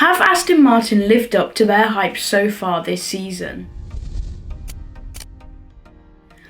Have Aston Martin lived up to their hype so far this season?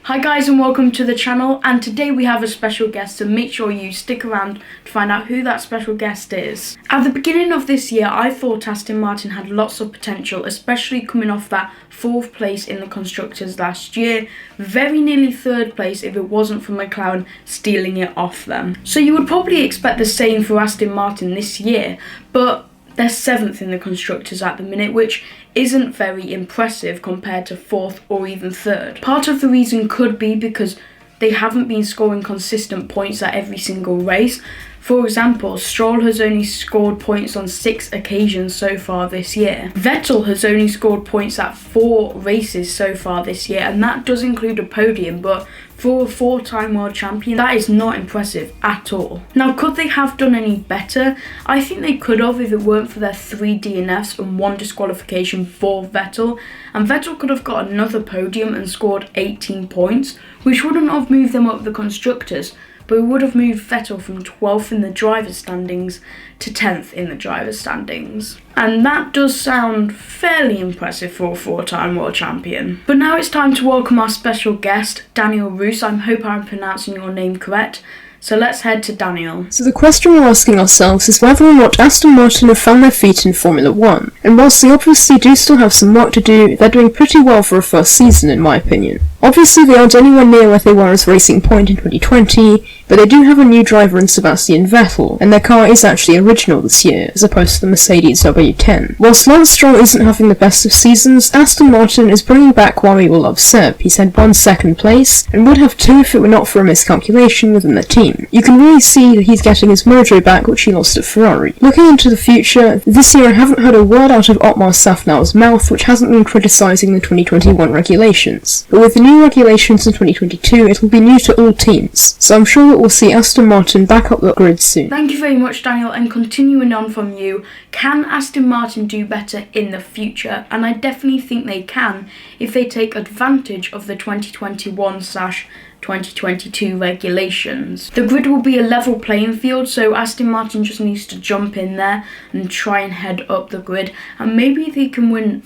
Hi guys and welcome to the channel, and today we have a special guest, so make sure you stick around to find out who that special guest is. At the beginning of this year I thought Aston Martin had lots of potential, especially coming off that 4th place in the Constructors last year, very nearly 3rd place if it wasn't for McLaren stealing it off them. So you would probably expect the same for Aston Martin this year, but they're 7th in the Constructors at the minute, which isn't very impressive compared to 4th or even 3rd. Part of the reason could be because they haven't been scoring consistent points at every single race. For example, Stroll has only scored points on 6 occasions so far this year. Vettel has only scored points at 4 races so far this year, and that does include a podium, but for a 4-time world champion, that is not impressive at all. Now, could they have done any better? I think they could have if it weren't for their 3 DNFs and 1 disqualification for Vettel. And Vettel could have got another podium and scored 18 points, which wouldn't have moved them up the Constructors, but it would have moved Vettel from 12th in the driver's standings to 10th in the driver's standings. And that does sound fairly impressive for a 4-time world champion. But now it's time to welcome our special guest, Daniel Roose. I hope I'm pronouncing your name correct. So let's head to Daniel. So the question we're asking ourselves is whether or not Aston Martin have found their feet in Formula 1. And whilst they obviously do still have some work to do, they're doing pretty well for a first season in my opinion. Obviously they aren't anywhere near where they were as Racing Point in 2020, but they do have a new driver in Sebastian Vettel, and their car is actually original this year, as opposed to the Mercedes W10. Whilst Lance Stroll isn't having the best of seasons, Aston Martin is bringing back why we all love Seb. He's had 1 second place, and would have 2 if it were not for a miscalculation within the team. You can really see that he's getting his mojo back, which he lost at Ferrari. Looking into the future, this year I haven't heard a word out of Otmar Safnauer's mouth, which hasn't been criticising the 2021 regulations. But with the new regulations in 2022, it will be new to all teams, so I'm sure that we'll see Aston Martin back up the grid soon. Thank you very much, Daniel, and continuing on from you, can Aston Martin do better in the future? And I definitely think they can if they take advantage of the 2021/2022 regulations. The grid will be a level playing field, so Aston Martin just needs to jump in there and try and head up the grid, and maybe they can win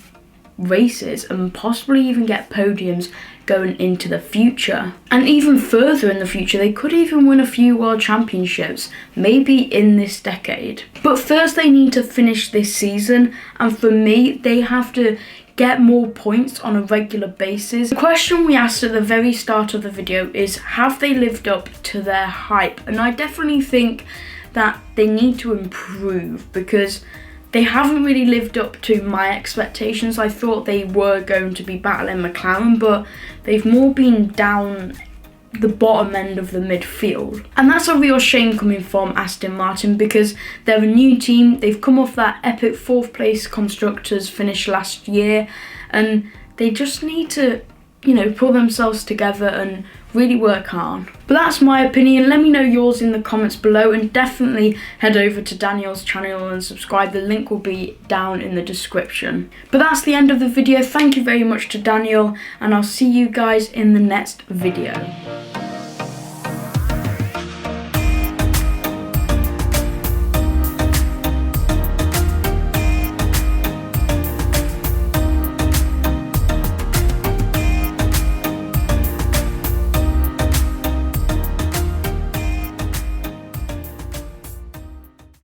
races and possibly even get podiums going into the future. And even further in the future, they could even win a few world championships, maybe in this decade. But first they need to finish this season, and for me, they have to get more points on a regular basis. The question we asked at the very start of the video is, have they lived up to their hype? And I definitely think that they need to improve, because they haven't really lived up to my expectations. I thought they were going to be battling McLaren, but they've more been down the bottom end of the midfield. And that's a real shame coming from Aston Martin, because they're a new team. They've come off that epic 4th place Constructors finish last year, and they just need to, pull themselves together and really work hard. But that's my opinion. Let me know yours in the comments below, and definitely head over to Daniel's channel and subscribe. The link will be down in the description. But that's the end of the video. Thank you very much to Daniel, and I'll see you guys in the next video.